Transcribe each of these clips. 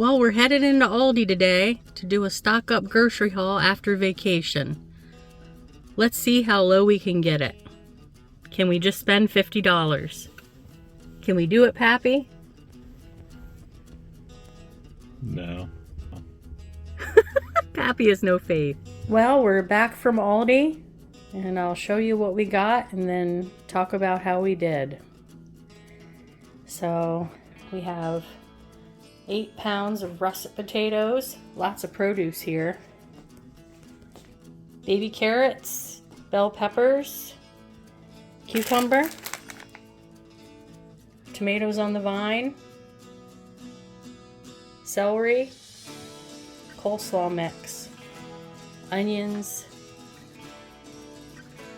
Well, we're headed into Aldi today to do a stock up grocery haul after vacation. Let's see how low we can get it. Can we just spend $50? Can we do it, Pappy? No. Pappy has no faith. Well, we're back from Aldi, and I'll show you what we got and then talk about how we did. So, we have 8 pounds of russet potatoes, lots of produce here. Baby carrots, bell peppers, cucumber, tomatoes on the vine, celery, coleslaw mix, onions,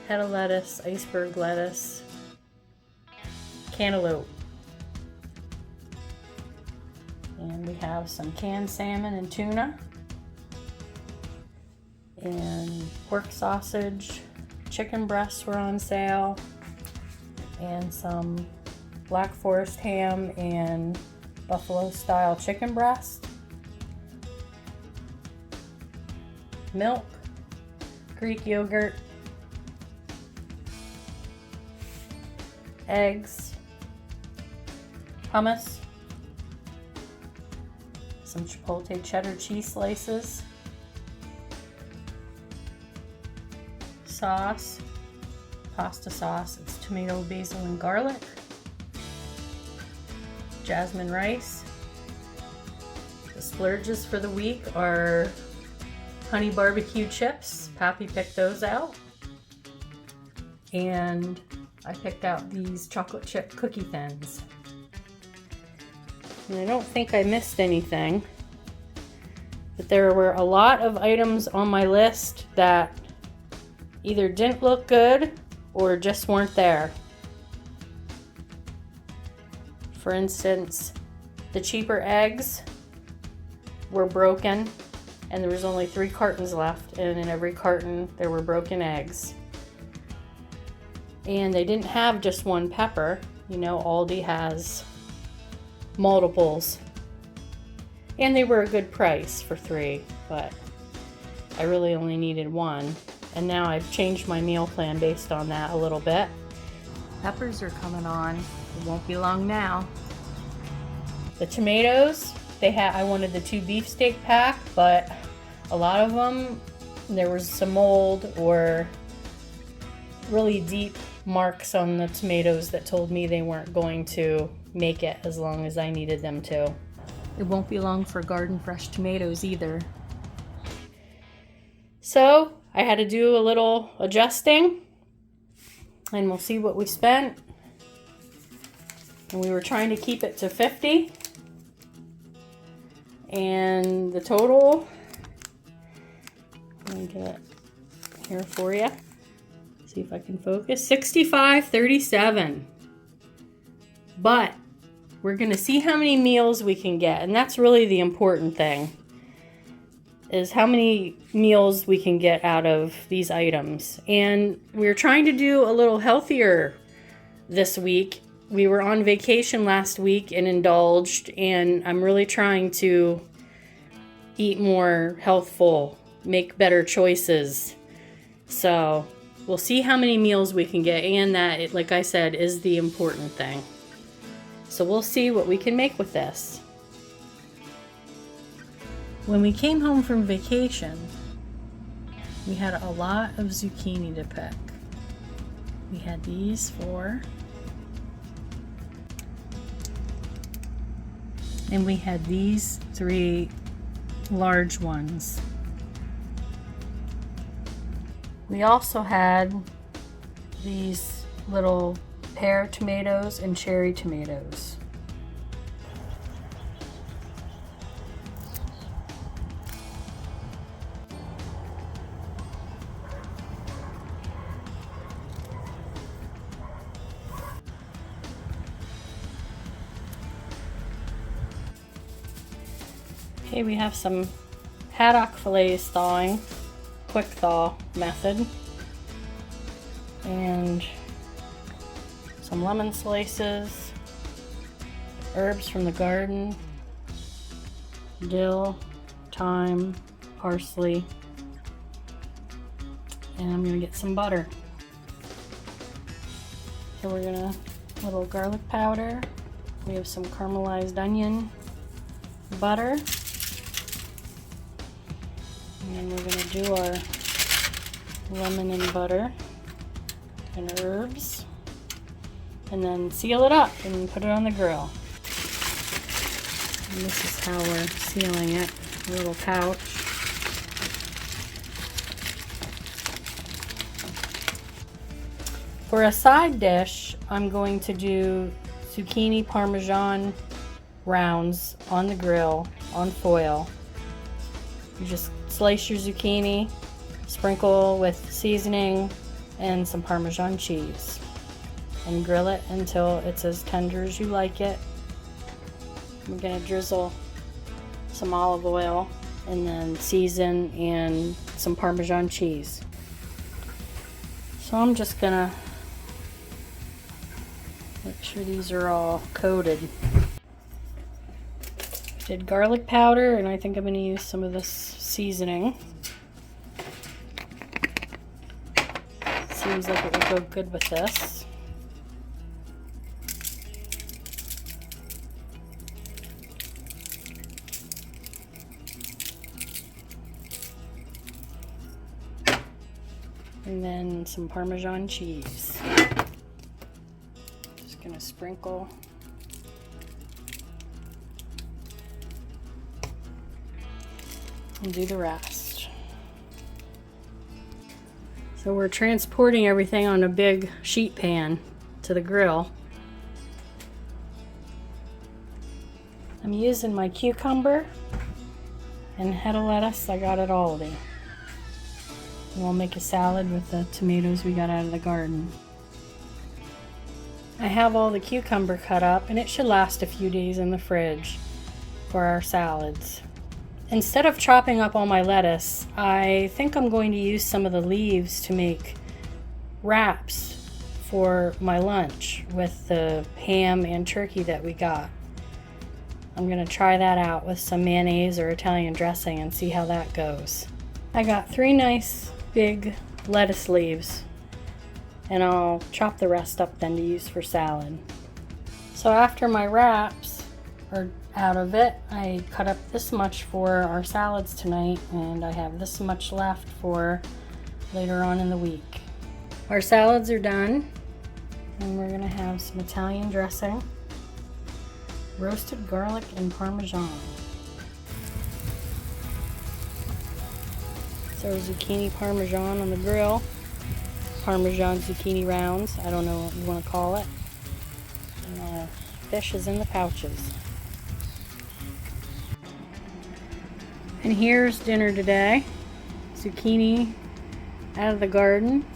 head of lettuce, iceberg lettuce, cantaloupe. And we have some canned salmon and tuna, and pork sausage, chicken breasts were on sale, and some Black Forest ham and buffalo style chicken breast, milk, Greek yogurt, eggs, hummus, some chipotle cheddar cheese slices, sauce, pasta sauce, it's tomato, basil, and garlic, jasmine rice. The splurges for the week are honey barbecue chips. Pappy picked those out. And I picked out these chocolate chip cookie thins. And I don't think I missed anything, but there were a lot of items on my list that either didn't look good or just weren't there. For instance, the cheaper eggs were broken and there was only 3 cartons left, and in every carton there were broken eggs. And they didn't have just one pepper. You know, Aldi has multiples. And they were a good price for 3, but I really only needed 1. And now I've changed my meal plan based on that a little bit. Peppers are coming on. It won't be long now. The tomatoes, I wanted the 2 beefsteak pack, but a lot of them, there was some mold or really deep marks on the tomatoes that told me they weren't going to make it as long as I needed them to. It won't be long for garden fresh tomatoes either. So I had to do a little adjusting, and we'll see what we spent. And we were trying to keep it to 50. And the total, let me get it here for you. See if I can focus. $65.37. But we're gonna see how many meals we can get, and that's really the important thing, is how many meals we can get out of these items. And we're trying to do a little healthier this week. We were on vacation last week and indulged, and I'm really trying to eat more healthful, make better choices. So we'll see how many meals we can get, and that, like I said, is the important thing. So we'll see what we can make with this. When we came home from vacation, we had a lot of zucchini to pick. We had these 4. And we had these 3 large ones. We also had these little pear tomatoes and cherry tomatoes. Okay, we have some haddock fillets thawing, quick thaw method, and some lemon slices, herbs from the garden, dill, thyme, parsley, and I'm gonna get some butter. So we're gonna, a little garlic powder. We have some caramelized onion, butter, and then we're gonna do our lemon and butter and herbs, and then seal it up and put it on the grill. And this is how we're sealing it, a little pouch. For a side dish, I'm going to do zucchini parmesan rounds on the grill on foil. You just slice your zucchini, sprinkle with seasoning and some Parmesan cheese, and grill it until it's as tender as you like it. I'm gonna drizzle some olive oil and then season and some Parmesan cheese. So I'm just gonna make sure these are all coated. Did garlic powder, and I think I'm gonna use some of this seasoning. Seems like it would go good with this. And then some Parmesan cheese. Just gonna sprinkle. And do the rest. So we're transporting everything on a big sheet pan to the grill. I'm using my cucumber and head of lettuce I got at Aldi. And we'll make a salad with the tomatoes we got out of the garden. I have all the cucumber cut up, and it should last a few days in the fridge for our salads. Instead of chopping up all my lettuce, I think I'm going to use some of the leaves to make wraps for my lunch with the ham and turkey that we got. I'm going to try that out with some mayonnaise or Italian dressing and see how that goes. I got 3 nice big lettuce leaves, and I'll chop the rest up then to use for salad. So after my wraps are out of it, I cut up this much for our salads tonight, and I have this much left for later on in the week. Our salads are done, and we're gonna have some Italian dressing, roasted garlic and Parmesan. So zucchini Parmesan on the grill, Parmesan zucchini rounds, I don't know what you want to call it, and our fish is in the pouches. And here's dinner today. Zucchini out of the garden,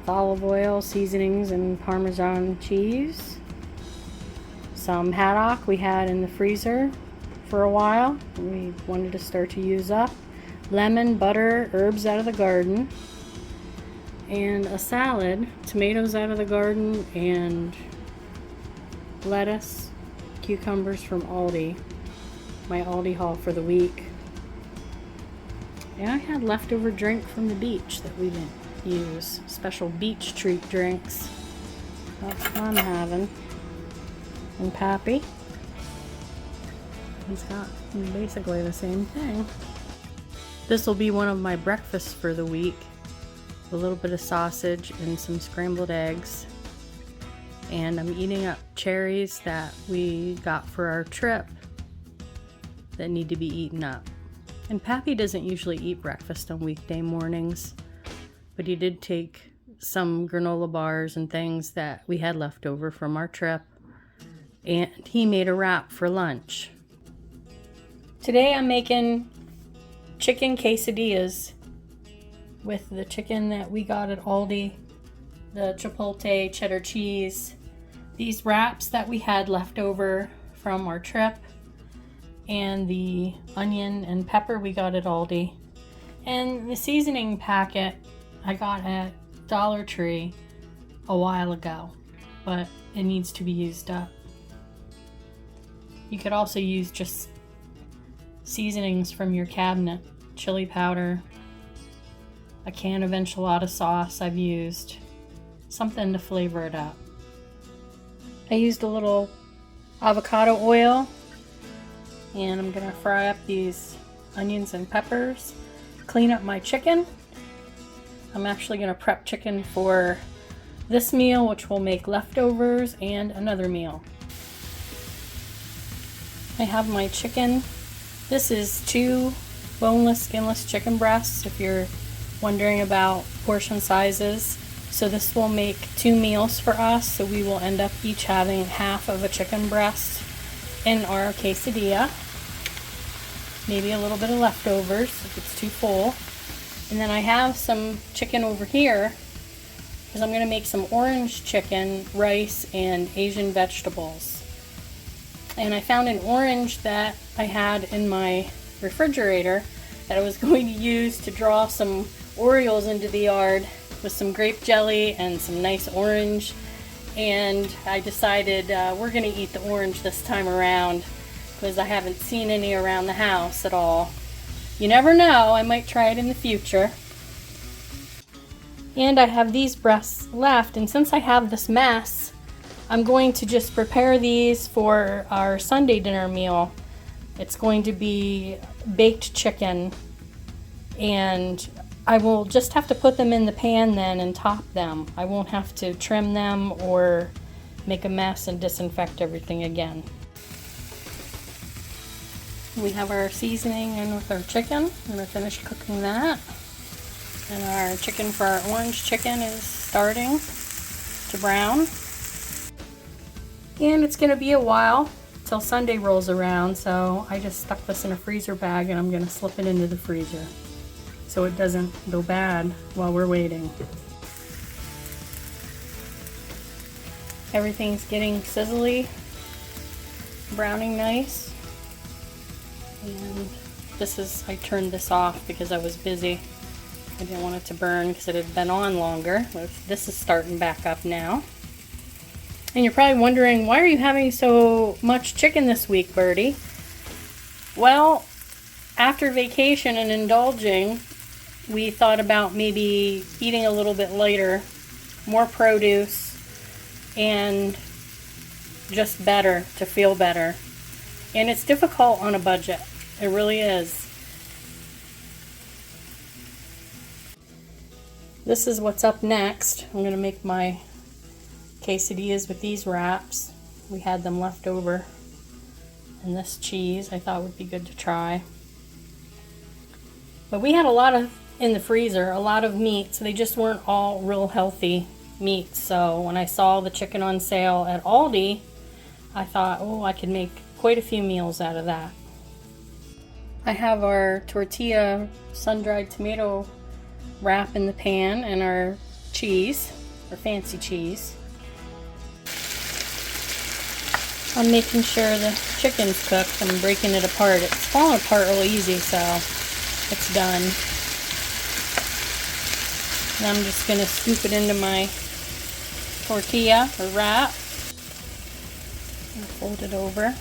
with olive oil, seasonings, and Parmesan cheese. Some haddock we had in the freezer for a while. We wanted to start to use up. Lemon, butter, herbs out of the garden. And a salad, tomatoes out of the garden, and lettuce, cucumbers from Aldi. My Aldi haul for the week. And I had leftover drink from the beach that we didn't use. Special beach treat drinks. That's what I'm having. And Pappy, he's got basically the same thing. This will be one of my breakfasts for the week. A little bit of sausage and some scrambled eggs. And I'm eating up cherries that we got for our trip that need to be eaten up. And Pappy doesn't usually eat breakfast on weekday mornings, but he did take some granola bars and things that we had left over from our trip, and he made a wrap for lunch. Today I'm making chicken quesadillas with the chicken that we got at Aldi, the chipotle cheddar cheese, these wraps that we had left over from our trip, and the onion and pepper we got at Aldi, and the seasoning packet I got at Dollar Tree a while ago, but it needs to be used up. You could also use just seasonings from your cabinet. Chili powder, a can of enchilada sauce I've used, something to flavor it up. I used a little avocado oil, and I'm gonna fry up these onions and peppers, clean up my chicken. I'm actually gonna prep chicken for this meal, which will make leftovers and another meal. I have my chicken. This is 2 boneless, skinless chicken breasts, if you're wondering about portion sizes. So this will make 2 meals for us, so we will end up each having half of a chicken breast in our quesadilla. Maybe a little bit of leftovers if it's too full. And then I have some chicken over here because I'm going to make some orange chicken, rice, and Asian vegetables. And I found an orange that I had in my refrigerator that I was going to use to draw some Orioles into the yard with some grape jelly and some nice orange. And I decided we're going to eat the orange this time around because I haven't seen any around the house at all. You never know, I might try it in the future. And I have these breasts left, and since I have this mess, I'm going to just prepare these for our Sunday dinner meal. It's going to be baked chicken, and I will just have to put them in the pan then and top them. I won't have to trim them or make a mess and disinfect everything again. We have our seasoning in with our chicken. I'm going to finish cooking that. And our chicken for our orange chicken is starting to brown. And it's going to be a while till Sunday rolls around, so I just stuck this in a freezer bag and I'm going to slip it into the freezer so it doesn't go bad while we're waiting. Everything's getting sizzly, browning nice. And I turned this off because I was busy. I didn't want it to burn because it had been on longer. This is starting back up now. And you're probably wondering, why are you having so much chicken this week, Birdie? Well, after vacation and indulging, we thought about maybe eating a little bit lighter, more produce, and just better, to feel better. And it's difficult on a budget. It really is. This is what's up next. I'm going to make my quesadillas with these wraps. We had them left over. And this cheese I thought would be good to try. But we had a lot of in the freezer, a lot of meats. They just weren't all real healthy meats. So when I saw the chicken on sale at Aldi, I thought, oh, I could make quite a few meals out of that. I have our tortilla sun-dried tomato wrap in the pan and our cheese, our fancy cheese. I'm making sure the chicken's cooked. I'm breaking it apart. It's falling apart real easy, so it's done. And I'm just going to scoop it into my tortilla or wrap and fold it over.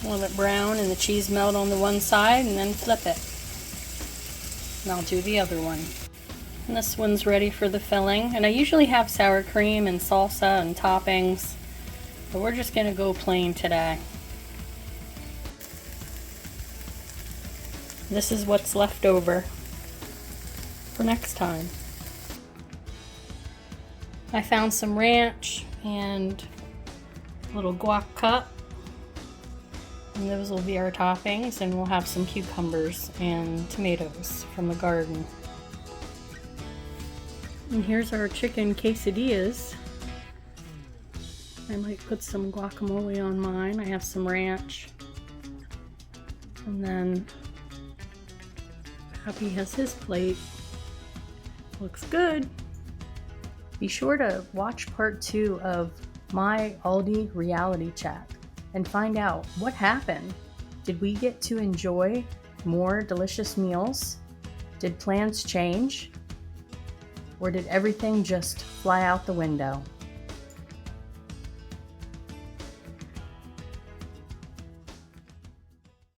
Let it brown and the cheese melt on the one side, and then flip it. And I'll do the other one. And this one's ready for the filling. And I usually have sour cream and salsa and toppings, but we're just going to go plain today. This is what's left over for next time. I found some ranch and a little guac cup. And those will be our toppings, and we'll have some cucumbers and tomatoes from the garden. And here's our chicken quesadillas. I might put some guacamole on mine. I have some ranch. And then Happy has his plate. Looks good. Be sure to watch part 2 of my Aldi reality chat and find out what happened. Did we get to enjoy more delicious meals? Did plans change? Or did everything just fly out the window?